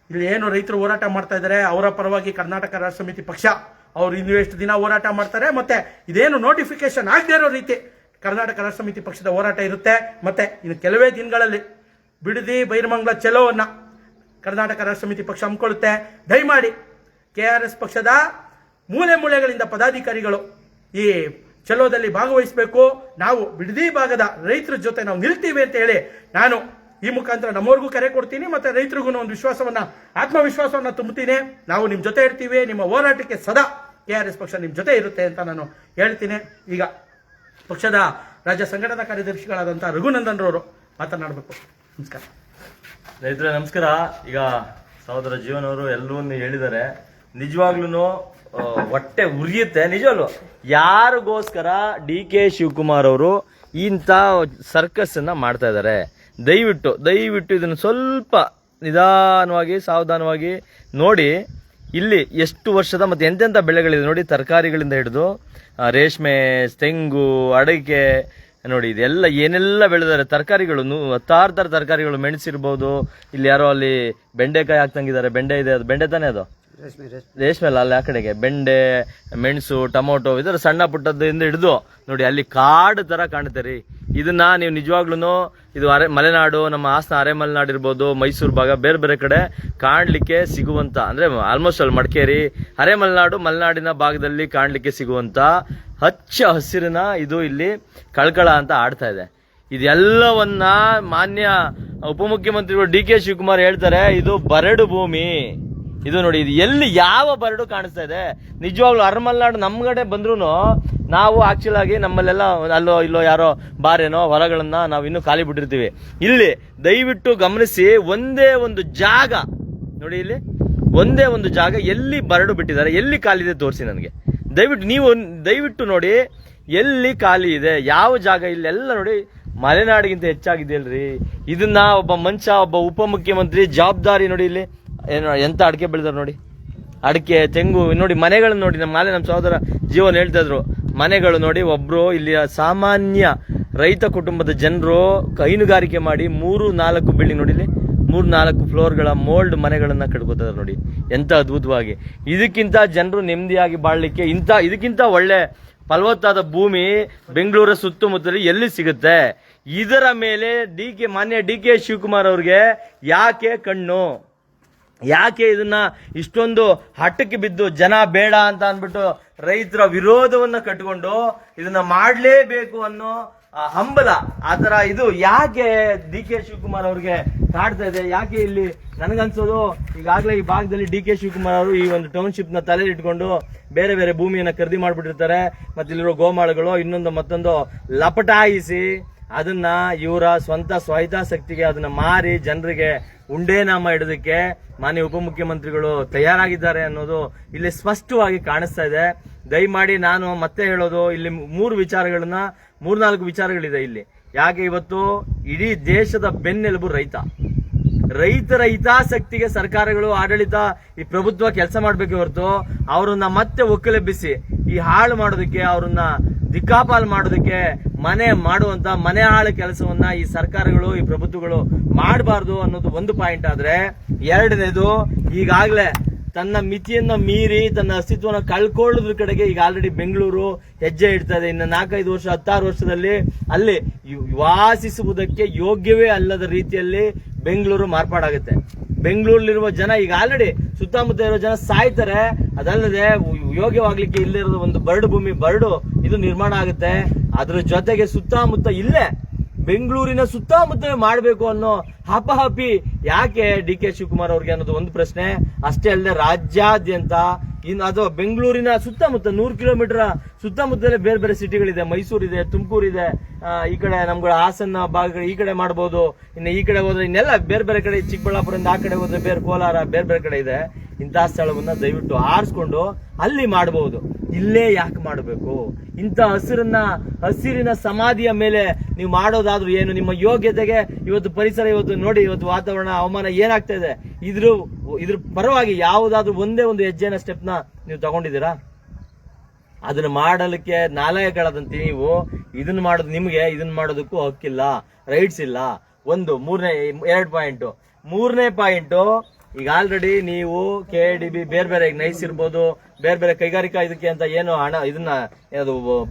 S1: ಇಲ್ಲಿ ಏನು ರೈತರು ಹೋರಾಟ ಮಾಡ್ತಾ ಇದ್ದಾರೆ ಅವರ ಪರವಾಗಿ ಕರ್ನಾಟಕ ರಾಷ್ಟ್ರ ಸಮಿತಿ ಪಕ್ಷ ಅವ್ರು ಇನ್ನೂ ಎಷ್ಟು ದಿನ ಹೋರಾಟ ಮಾಡ್ತಾರೆ. ಮತ್ತೆ ಇದೇನು ನೋಟಿಫಿಕೇಶನ್ ಆಗದೆ ಇರೋ ರೀತಿ ಕರ್ನಾಟಕ ರಾಷ್ಟ್ರ ಸಮಿತಿ ಪಕ್ಷದ ಹೋರಾಟ ಇರುತ್ತೆ. ಮತ್ತೆ ಇನ್ನು ಕೆಲವೇ ದಿನಗಳಲ್ಲಿ ಬಿಡದಿ ಬೈರಮಂಗಲ ಚಲೋವನ್ನ ಕರ್ನಾಟಕ ರಾಷ್ಟ್ರ ಸಮಿತಿ ಪಕ್ಷ ಹಮ್ಮಿಕೊಳ್ಳುತ್ತೆ. ದಯಮಾಡಿ KRS ಪಕ್ಷದ ಮೂಲೆಗಳಿಂದ ಪದಾಧಿಕಾರಿಗಳು ಈ ಚಲೋದಲ್ಲಿ ಭಾಗವಹಿಸಬೇಕು. ನಾವು ಬಿಡದಿ ಭಾಗದ ರೈತರ ಜೊತೆ ನಾವು ನಿಲ್ತೀವಿ ಅಂತ ಹೇಳಿ ನಾನು ಈ ಮುಖಾಂತರ ನಮ್ಮವ್ರಿಗೂ ಕರೆ ಕೊಡ್ತೀನಿ. ಮತ್ತೆ ರೈತರಿಗೂ ಒಂದು ಆತ್ಮವಿಶ್ವಾಸವನ್ನ ತುಂಬುತ್ತೀನಿ. ನಾವು ನಿಮ್ ಜೊತೆ ಇರ್ತೀವಿ, ನಿಮ್ಮ ಹೋರಾಟಕ್ಕೆ ಸದಾ KRS ಪಕ್ಷ ನಿಮ್ ಜೊತೆ ಇರುತ್ತೆ ಅಂತ ನಾನು ಹೇಳ್ತೀನಿ. ಈಗ ಪಕ್ಷದ ರಾಜ್ಯ ಸಂಘಟನಾ ಕಾರ್ಯದರ್ಶಿಗಳಾದಂತಹ ರಘುನಂದನ್ ರವರು ಮಾತನಾಡಬೇಕು. ನಮಸ್ಕಾರ
S2: ರೈತರ ನಮಸ್ಕಾರ. ಈಗ ಸಹೋದರ ಜೀವನ್ ಅವರು ಎಲ್ಲರೂ ಹೇಳಿದ್ದಾರೆ. ನಿಜವಾಗ್ಲೂ ಹೊಟ್ಟೆ ಉರಿಯುತ್ತೆ. ನಿಜವಲ್ಲೂ ಯಾರಿಗೋಸ್ಕರ DK ಶಿವಕುಮಾರ್ ಅವರು ಇಂಥ ಸರ್ಕಸ್ ಅನ್ನ ಮಾಡ್ತಾ ಇದ್ದಾರೆ? ದಯವಿಟ್ಟು ಇದನ್ನು ಸ್ವಲ್ಪ ನಿಧಾನವಾಗಿ ಸಾವಧಾನವಾಗಿ ನೋಡಿ. ಇಲ್ಲಿ ಎಷ್ಟು ವರ್ಷದ ಮತ್ತೆ ಎಂತೆಂಥ ಬೆಳೆಗಳಿದೆ ನೋಡಿ, ತರಕಾರಿಗಳಿಂದ ಹಿಡಿದು ರೇಷ್ಮೆ, ತೆಂಗು, ಅಡಿಕೆ ನೋಡಿ, ಇದೆಲ್ಲ ಏನೆಲ್ಲ ಬೆಳೆದಾರೆ. ತರಕಾರಿಗಳು 10 ಥರ ತರಕಾರಿಗಳು, ಮೆಣಸಿರ್ಬೋದು. ಇಲ್ಲಿ ಯಾರೋ ಅಲ್ಲಿ ಬೆಂಡೆಕಾಯಿ ಹಾಕ್ತಂಗಿದ್ದಾರೆ. ಬೆಂಡೆ ಇದೆ, ಅದು ಬೆಂಡೆ ತಾನೇ? ಅದು ರೇಷ್ಮೆ ಅಲ್ಲ, ಅಲ್ಲಿ ಆ ಕಡೆಗೆ ಬೆಂಡೆ, ಮೆಣಸು, ಟೊಮೊಟೊ, ಇದರ ಸಣ್ಣ ಪುಟ್ಟದಿಂದ ಹಿಡಿದು ನೋಡಿ ಅಲ್ಲಿ ಕಾಡು ತರ ಕಾಣುತ್ತೆ ರೀ. ಇದನ್ನ ನೀವು ನಿಜವಾಗ್ಲೂ ಇದು ಮಲೆನಾಡು, ನಮ್ಮ ಹಾಸನ ಅರೆಮಲೆನಾಡು ಇರ್ಬೋದು, ಮೈಸೂರು ಭಾಗ, ಬೇರೆ ಕಡೆ ಕಾಣ್ಲಿಕ್ಕೆ ಸಿಗುವಂತ, ಅಂದ್ರೆ ಆಲ್ಮೋಸ್ಟ್ ಅಲ್ಲಿ ಮಡಿಕೇರಿ, ಮಲೆನಾಡಿನ ಭಾಗದಲ್ಲಿ ಕಾಣ್ಲಿಕ್ಕೆ ಸಿಗುವಂತ ಹಚ್ಚ ಹಸಿರಿನ ಇದು ಇಲ್ಲಿ ಕಳ್ಕಳ ಅಂತ ಆಡ್ತಾ ಇದೆ. ಇದೆಲ್ಲವನ್ನ ಮಾನ್ಯ ಉಪಮುಖ್ಯಮಂತ್ರಿಗಳು DK ಶಿವಕುಮಾರ್ ಹೇಳ್ತಾರೆ, ಇದು ಬರಡು ಭೂಮಿ. ಇದು ನೋಡಿ, ಇದು ಎಲ್ಲಿ ಯಾವ ಬರಡು ಕಾಣಿಸ್ತಾ ಇದೆ? ನಿಜವಾಗ್ಲೂ ಅರಮಲೆನಾಡು ನಮ್ಗಡೆ ಬಂದ್ರು ನಾವು ಆಕ್ಚುಲ್ ಆಗಿ ನಮ್ಮಲ್ಲೆಲ್ಲ ಅಲ್ಲೋ ಇಲ್ಲೋ ಯಾರೋ ಬಾರೇನೋ ಹೊಲಗಳನ್ನ ನಾವು ಇನ್ನೂ ಖಾಲಿ ಬಿಟ್ಟಿರ್ತೀವಿ. ಇಲ್ಲಿ ದಯವಿಟ್ಟು ಗಮನಿಸಿ, ಒಂದೇ ಒಂದು ಜಾಗ ನೋಡಿ, ಇಲ್ಲಿ ಒಂದೇ ಒಂದು ಜಾಗ ಎಲ್ಲಿ ಬರಡು ಬಿಟ್ಟಿದ್ದಾರೆ, ಎಲ್ಲಿ ಖಾಲಿ ಇದೆ ತೋರಿಸಿ ನನಗೆ. ದಯವಿಟ್ಟು ನೋಡಿ ಎಲ್ಲಿ ಖಾಲಿ ಇದೆ, ಯಾವ ಜಾಗ. ಇಲ್ಲೆಲ್ಲ ನೋಡಿ ಮಲೆನಾಡಿಗಿಂತ ಹೆಚ್ಚಾಗಿದೆಯಲ್ರಿ. ಇದನ್ನ ಒಬ್ಬ ಮನುಷ್ಯ, ಒಬ್ಬ ಉಪಮುಖ್ಯಮಂತ್ರಿ ಜವಾಬ್ದಾರಿ ನೋಡಿ, ಇಲ್ಲಿ ಏನು ಎಂತ ಅಡಿಕೆ ಬೆಳೆದಾರೆ ನೋಡಿ, ಅಡಿಕೆ, ತೆಂಗು ನೋಡಿ, ಮನೆಗಳನ್ನ ನೋಡಿ. ನಮ್ಮ ಸಹೋದರ ಜೀವನ್ ಹೇಳ್ತಾ ಇದ್ರು, ಮನೆಗಳು ನೋಡಿ. ಒಬ್ರು ಇಲ್ಲಿ ಸಾಮಾನ್ಯ ರೈತ ಕುಟುಂಬದ ಜನರು ಹೈನುಗಾರಿಕೆ ಮಾಡಿ 3-4 ಬಿಲ್ಡಿಂಗ್ ನೋಡಿ, ಇಲ್ಲಿ 3-4 ಫ್ಲೋರ್ಗಳ ಮೋಲ್ಡ್ ಮನೆಗಳನ್ನ ಕಟ್ಕೋತಾರೆ ನೋಡಿ, ಎಂತ ಅದ್ಭುತವಾಗಿ. ಇದಕ್ಕಿಂತ ಜನರು ನೆಮ್ಮದಿಯಾಗಿ ಬಾಳ್ಲಿಕ್ಕೆ ಇದಕ್ಕಿಂತ ಒಳ್ಳೆ ಫಲವತ್ತಾದ ಭೂಮಿ ಬೆಂಗಳೂರ ಸುತ್ತಮುತ್ತಲಿ ಎಲ್ಲಿ ಸಿಗುತ್ತೆ? ಇದರ ಮೇಲೆ ಮಾನ್ಯ ಡಿ ಕೆ ಶಿವಕುಮಾರ್ ಅವ್ರಿಗೆ ಯಾಕೆ ಕಣ್ಣು? ಯಾಕೆ ಇದನ್ನ ಇಷ್ಟೊಂದು ಹಠಕ್ಕೆ ಬಿದ್ದು ಜನ ಬೇಡ ಅಂತ ಅಂದ್ಬಿಟ್ಟು ರೈತರ ವಿರೋಧವನ್ನ ಕಟ್ಟಿಕೊಂಡು ಇದನ್ನ ಮಾಡಲೇಬೇಕು ಅನ್ನೋ ಹಂಬಲ, ಆತರ ಇದು ಯಾಕೆ ಡಿ ಕೆ ಶಿವಕುಮಾರ್ ಅವ್ರಿಗೆ ಕಾಡ್ತಾ ಇದೆ? ಯಾಕೆ ಇಲ್ಲಿ ನನಗನ್ಸೋದು ಈಗಾಗಲೇ ಈ ಭಾಗದಲ್ಲಿ ಡಿ ಕೆ ಶಿವಕುಮಾರ್ ಅವರು ಈ ಒಂದು ಟೌನ್ಶಿಪ್ ನ ತಲೆ ಇಟ್ಕೊಂಡು ಬೇರೆ ಬೇರೆ ಭೂಮಿಯನ್ನ ಖರೀದಿ ಮಾಡ್ಬಿಟ್ಟಿರ್ತಾರೆ. ಮತ್ತೆ ಇಲ್ಲಿರೋ ಗೋಮಾಳಗಳು ಇನ್ನೊಂದು ಮತ್ತೊಂದು ಲಪಟಾಯಿಸಿ ಅದನ್ನ ಇವರ ಸ್ವಂತ ಸ್ವಹಿತಾಸಕ್ತಿಗೆ ಅದನ್ನ ಮಾರಿ ಜನರಿಗೆ ಉಂಡೇನಾಮ ಇಡೋದಕ್ಕೆ ಮಾನ್ಯ ಉಪಮುಖ್ಯಮಂತ್ರಿಗಳು ತಯಾರಾಗಿದ್ದಾರೆ ಅನ್ನೋದು ಇಲ್ಲಿ ಸ್ಪಷ್ಟವಾಗಿ ಕಾಣಿಸ್ತಾ ಇದೆ. ದಯಮಾಡಿ ನಾನು ಮತ್ತೆ ಹೇಳೋದು, ಇಲ್ಲಿ 3-4 ವಿಚಾರಗಳಿದೆ ಇಲ್ಲಿ. ಯಾಕೆ ಇವತ್ತು ಇಡೀ ದೇಶದ ಬೆನ್ನೆಲುಬು ರೈತರ ಹಿತಾಸಕ್ತಿಗೆ ಸರ್ಕಾರಗಳು, ಆಡಳಿತ, ಈ ಪ್ರಭುತ್ವ ಕೆಲಸ ಮಾಡ್ಬೇಕು ಹೊರತು ಅವರನ್ನ ಮತ್ತೆ ಒಕ್ಕಲೆಬ್ಬಿಸಿ ಈ ಹಾಳು ಮಾಡೋದಕ್ಕೆ, ಅವರನ್ನ ದಿಕ್ಕಾಪಾಲ್ ಮಾಡೋದಕ್ಕೆ, ಮನೆ ಹಾಳು ಕೆಲಸವನ್ನ ಈ ಸರ್ಕಾರಗಳು, ಈ ಪ್ರಭುತ್ವಗಳು ಮಾಡಬಾರ್ದು ಅನ್ನೋದು ಒಂದು ಪಾಯಿಂಟ್. ಆದ್ರೆ ಎರಡನೇದು, ಈಗಾಗಲೇ ತನ್ನ ಮಿತಿಯನ್ನ ಮೀರಿ ತನ್ನ ಅಸ್ತಿತ್ವನ ಕಳ್ಕೊಳ್ಳೋದ್ರ ಕಡೆಗೆ ಈಗ ಆಲ್ರೆಡಿ ಬೆಂಗಳೂರು ಹೆಜ್ಜೆ ಇಡ್ತಾ ಇದೆ. ಇನ್ನು 4-5 ವರ್ಷ 16 ವರ್ಷದಲ್ಲಿ ಅಲ್ಲಿ ವಾಸಿಸುವುದಕ್ಕೆ ಯೋಗ್ಯವೇ ಅಲ್ಲದ ರೀತಿಯಲ್ಲಿ ಬೆಂಗಳೂರು ಮಾರ್ಪಾಡಾಗುತ್ತೆ. ಬೆಂಗಳೂರಲ್ಲಿರುವ ಜನ ಈಗ ಆಲ್ರೆಡಿ ಸುತ್ತಮುತ್ತ ಇರೋ ಜನ ಸಾಯ್ತಾರೆ. ಅದಲ್ಲದೆ ಯೋಗ್ಯವಾಗ್ಲಿಕ್ಕೆ ಇಲ್ಲಿರೋದು ಒಂದು ಬರಡು ಇದು ನಿರ್ಮಾಣ ಆಗುತ್ತೆ. ಅದ್ರ ಜೊತೆಗೆ ಸುತ್ತಮುತ್ತ ಇಲ್ಲೇ ಬೆಂಗಳೂರಿನ ಸುತ್ತಮುತ್ತ ಮಾಡಬೇಕು ಅನ್ನೋ ಹಪಹಪಿ ಯಾಕೆ ಡಿ ಕೆ ಶಿವಕುಮಾರ್ ಅವ್ರಿಗೆ ಅನ್ನೋದು ಒಂದು ಪ್ರಶ್ನೆ. ಅಷ್ಟೇ ಅಲ್ಲದೆ ರಾಜ್ಯಾದ್ಯಂತ ಅದು ಬೆಂಗಳೂರಿನ ಸುತ್ತಮುತ್ತ 100 ಕಿಲೋಮೀಟರ್ ಸುತ್ತಮುತ್ತಲೇ ಬೇರೆ ಬೇರೆ ಸಿಟಿಗಳಿದೆ. ಮೈಸೂರು ಇದೆ, ತುಮಕೂರು ಇದೆ, ಈ ಕಡೆ ನಮ್ಗಳ ಹಾಸನ ಭಾಗಗಳು ಈ ಕಡೆ ಮಾಡಬಹುದು. ಇನ್ನು ಈ ಕಡೆ ಹೋದ್ರೆ ಇನ್ನೆಲ್ಲ ಬೇರೆ ಬೇರೆ ಕಡೆ, ಚಿಕ್ಕಬಳ್ಳಾಪುರದಿಂದ ಆ ಕಡೆ ಹೋದ್ರೆ ಬೇರೆ ಕೋಲಾರ, ಬೇರೆ ಬೇರೆ ಕಡೆ ಇದೆ. ಇಂತಹ ಸ್ಥಳವನ್ನ ದಯವಿಟ್ಟು ಆರಿಸ್ಕೊಂಡು ಅಲ್ಲಿ ಮಾಡಬಹುದು. ಇಲ್ಲೇ ಯಾಕೆ ಮಾಡಬೇಕು? ಇಂಥ ಹಸಿರಿನ ಸಮಾಧಿಯ ಮೇಲೆ ನೀವು ಮಾಡೋದಾದ್ರೂ ಏನು? ನಿಮ್ಮ ಯೋಗ್ಯತೆಗೆ ಇವತ್ತು ಪರಿಸರ, ಇವತ್ತು ನೋಡಿ, ಇವತ್ತು ವಾತಾವರಣ, ಹವಾಮಾನ ಏನಾಗ್ತಾ ಇದೆ, ಇದ್ರ ಪರವಾಗಿ ಯಾವುದಾದ್ರೂ ಒಂದೇ ಒಂದು ಹೆಜ್ಜೆನ ಸ್ಟೆಪ್ನ ನೀವು ತಗೊಂಡಿದ್ದೀರಾ? ಅದನ್ನ ಮಾಡಲಿಕ್ಕೆ ನಾಲಾಯಕಗಳಾದಂತೆ ನೀವು ಇದನ್ನ ಮಾಡೋದು, ನಿಮ್ಗೆ ಇದನ್ನ ಮಾಡೋದಕ್ಕೂ ಹಕ್ಕಿಲ್ಲ, ರೈಟ್ಸ್ ಇಲ್ಲ. ಮೂರನೇ ಪಾಯಿಂಟ್, ಈಗ ಆಲ್ರೆಡಿ ನೀವು KIDB ಬೇರೆ ಬೇರೆ ನೈಸ್ ಇರ್ಬೋದು, ಬೇರೆ ಬೇರೆ ಕೈಗಾರಿಕಾ ಇದಕ್ಕೆ ಅಂತ ಏನು ಹಣ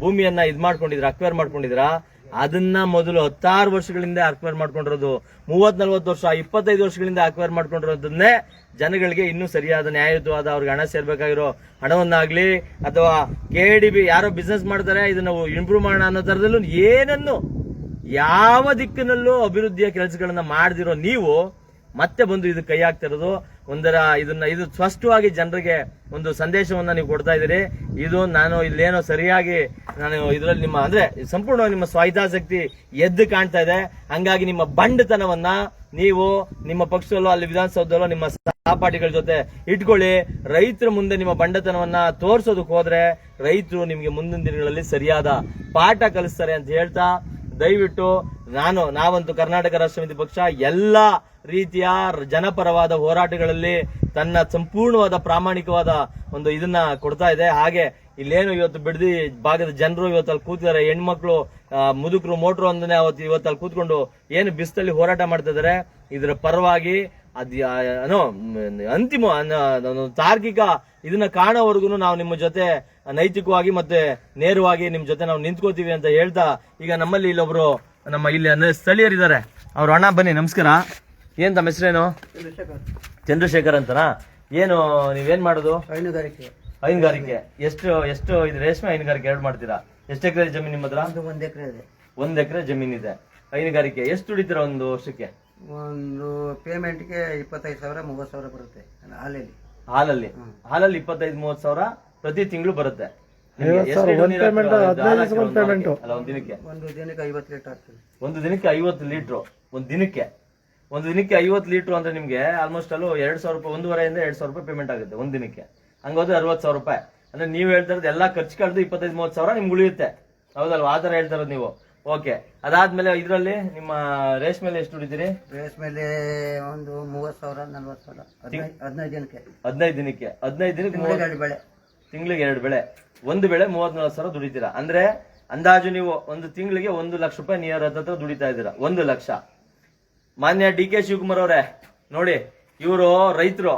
S2: ಭೂಮಿಯನ್ನ ಮಾಡ್ಕೊಂಡಿದ್ರ, ಅಕ್ವೈರ್ ಮಾಡ್ಕೊಂಡಿದ್ರ, ಅದನ್ನ ಮೊದಲು 16 ವರ್ಷಗಳಿಂದ ಅಕ್ವೈರ್ ಮಾಡ್ಕೊಂಡಿರೋದು, 30-40 ವರ್ಷ 25 ವರ್ಷಗಳಿಂದ ಅಕ್ವೈರ್ ಮಾಡ್ಕೊಂಡಿರೋದನ್ನೇ ಜನಗಳಿಗೆ ಇನ್ನೂ ಸರಿಯಾದ ನ್ಯಾಯಯುತವಾದ ಅವ್ರಿಗೆ ಹಣ ಸೇರ್ಬೇಕಾಗಿರೋ ಹಣವನ್ನಾಗ್ಲಿ, ಅಥವಾ KIDB ಯಾರೋ ಬಿಸ್ನೆಸ್ ಮಾಡ್ತಾರೆ ಇದನ್ನ ಇಂಪ್ರೂವ್ ಮಾಡೋಣ ಅನ್ನೋ ತರದಲ್ಲೂ ಏನನ್ನು ಯಾವ ದಿಕ್ಕಿನಲ್ಲೂ ಅಭಿವೃದ್ಧಿಯ ಕೆಲಸಗಳನ್ನ ಮಾಡದಿರೋ ನೀವು ಮತ್ತೆ ಬಂದು ಇದು ಕೈ ಹಾಕ್ತಿರೋದು ಇದು ಸ್ಪಷ್ಟವಾಗಿ ಜನರಿಗೆ ಒಂದು ಸಂದೇಶವನ್ನ ನೀವು ಕೊಡ್ತಾ ಇದ್ದೀರಿ. ಇದು ನಾನು ಇಲ್ಲೇನೋ ಸರಿಯಾಗಿ ಇದರಲ್ಲಿ ಅಂದ್ರೆ ಸಂಪೂರ್ಣವಾಗಿ ನಿಮ್ಮ ಸ್ವಹಿತಾಸಕ್ತಿ ಎದ್ದು ಕಾಣ್ತಾ ಇದೆ. ಹಂಗಾಗಿ ನಿಮ್ಮ ಬಂಡತನವನ್ನ ನೀವು ನಿಮ್ಮ ಪಕ್ಷದಲ್ಲೋ ಅಲ್ಲಿ ವಿಧಾನಸೌಧದಲ್ಲೋ ನಿಮ್ಮ ಸಹಪಾಠಿಗಳ ಜೊತೆ ಇಟ್ಕೊಳ್ಳಿ. ರೈತರ ಮುಂದೆ ನಿಮ್ಮ ಬಂಡತನವನ್ನ ತೋರ್ಸೋದಕ್ಕೆ ಹೋದ್ರೆ ರೈತರು ನಿಮ್ಗೆ ಮುಂದಿನ ದಿನಗಳಲ್ಲಿ ಸರಿಯಾದ ಪಾಠ ಕಲಿಸ್ತಾರೆ ಅಂತ ಹೇಳ್ತಾ, ದಯವಿಟ್ಟು ನಾವಂತೂ ಕರ್ನಾಟಕ ರಾಷ್ಟ್ರ ಸಮಿತಿ ಪಕ್ಷ ಎಲ್ಲಾ ರೀತಿಯ ಜನಪರವಾದ ಹೋರಾಟಗಳಲ್ಲಿ ತನ್ನ ಸಂಪೂರ್ಣವಾದ ಪ್ರಾಮಾಣಿಕವಾದ ಒಂದು ಇದನ್ನ ಕೊಡ್ತಾ ಇದೆ. ಹಾಗೆ ಇಲ್ಲೇನು ಇವತ್ತು ಬಿಡದಿ ಭಾಗದ ಜನರು ಇವತ್ತು ಅಲ್ಲಿ ಕೂತಿದ್ದಾರೆ, ಹೆಣ್ಮಕ್ಳು, ಮುದುಕರು, ಮೋಟ್ರು ಅಂದನೆ ಇವತ್ತು ಅಲ್ಲಿ ಕೂತ್ಕೊಂಡು ಏನು ಬಿಸ್ತಲ್ಲಿ ಹೋರಾಟ ಮಾಡ್ತಾ ಇದಾರೆ. ಇದರ ಪರವಾಗಿ ಅಂತಿಮ ತಾರ್ಕಿಕ ಇದನ್ನ ಕಾಣೋವರೆಗೂ ನಾವು ನಿಮ್ಮ ಜೊತೆ ನೈತಿಕವಾಗಿ ಮತ್ತೆ ನೇರವಾಗಿ ನಿಮ್ ಜೊತೆ ನಾವು ನಿಂತ್ಕೋತೀವಿ ಅಂತ ಹೇಳ್ತಾ, ಈಗ ನಮ್ಮಲ್ಲಿ ಇಲ್ಲೊಬ್ರು ನಮ್ಮ ಇಲ್ಲಿ ಸ್ಥಳೀಯರಿದ್ದಾರೆ. ಅವ್ರು ಅಣ್ಣ ಬನ್ನಿ, ನಮಸ್ಕಾರ. ಏನ್ ತಮ್ಮ ಹೆಸರೇನು? ಚಂದ್ರಶೇಖರ್ ಅಂತನಾ? ಏನು ನೀವೇನ್ ಮಾಡೋದು? ಹೈನುಗಾರಿಕೆ. ಎಷ್ಟು ಇದು ರೇಷ್ಮೆ ಹೈನುಗಾರಿಕೆ ಎರಡು ಮಾಡ್ತೀರಾ? ಎಷ್ಟು ಎಕರೆ ಜಮೀನು ನಿಮ್ಮ ಹತ್ರ?
S3: 1 ಎಕರೆ ಇದೆ.
S2: 1 ಎಕರೆ ಜಮೀನ್ ಇದೆ. ಹೈನುಗಾರಿಕೆ ಎಷ್ಟು ದುಡಿತೀರಾ ಒಂದು ವರ್ಷಕ್ಕೆ?
S3: ಒಂದು ಪೇಮೆಂಟ್ಗೆ 25,000 30,000 ಬರುತ್ತೆ.
S2: ಹಾಲಲ್ಲಿ 25-30 ಸಾವಿರ ಪ್ರತಿ ತಿಂಗಳು ಬರುತ್ತೆ.
S3: ಒಂದು ದಿನಕ್ಕೆ 50 ಲೀಟರ್ ಆಗ್ತದೆ.
S2: ಒಂದು ದಿನಕ್ಕೆ 50 ಲೀಟ್ರು. ಒಂದು ದಿನಕ್ಕೆ 50 ಲೀಟ್ರು ಅಂದ್ರೆ ನಿಮ್ಗೆ ಆಲ್ಮೋಸ್ಟ್ ಅಲ್ಲೂ 2,000 ರೂಪಾಯಿ, 1,500 ಇಂದ 2,000 ರೂಪಾಯಿ ಪೇಮೆಂಟ್ ಆಗುತ್ತೆ ಒಂದು ದಿನಕ್ಕೆ. ಹಂಗೋದ್ರೆ 60,000 ರೂಪಾಯಿ. ಅಂದ್ರೆ ನೀವು ಹೇಳ್ತಾ ಇರೋದು ಎಲ್ಲಾ ಖರ್ಚು ಕಳೆದು 25-30 ಸಾವಿರ ನಿಮ್ಗೆ ಉಳಿಯುತ್ತೆ, ಹೌದಲ್ವಾ? ಆ ತರ ಹೇಳ್ತಾ ಇರೋದು ನೀವು. ಓಕೆ, ಅದಾದ್ಮೇಲೆ ಇದ್ರಲ್ಲಿ ನಿಮ್ಮ ರೇಷ್ಮೆಲೆ ಎಷ್ಟು ದುಡಿತೀರಿ?
S3: ರೇಸ್ ಮೇಲೆ ಒಂದು 30,000 40,000 15 ದಿನಕ್ಕೆ
S2: 15 ದಿನಕ್ಕೆ 15 ದಿನಕ್ಕೆ
S3: ತಿಂಗಳಿಗೆ 2 ಬೆಳೆ.
S2: ತಿಂಗಳಿಗೆ 2 ಬೆಳೆ, ಒಂದು ಬೆಳೆ 34,000 ದುಡಿತೀರಾ. ಅಂದ್ರೆ ಅಂದಾಜು ನೀವು ಒಂದು ತಿಂಗಳಿಗೆ 1 ಲಕ್ಷ ರೂಪಾಯಿ ನಿಯರ್ ಹತ್ರ ದುಡಿತಾ ಇದ್ದೀರಾ. 1 ಲಕ್ಷ. ಮಾನ್ಯ ಡಿ ಕೆ ಶಿವಕುಮಾರ್ ಅವರೇ ನೋಡಿ, ಇವರು ರೈತರು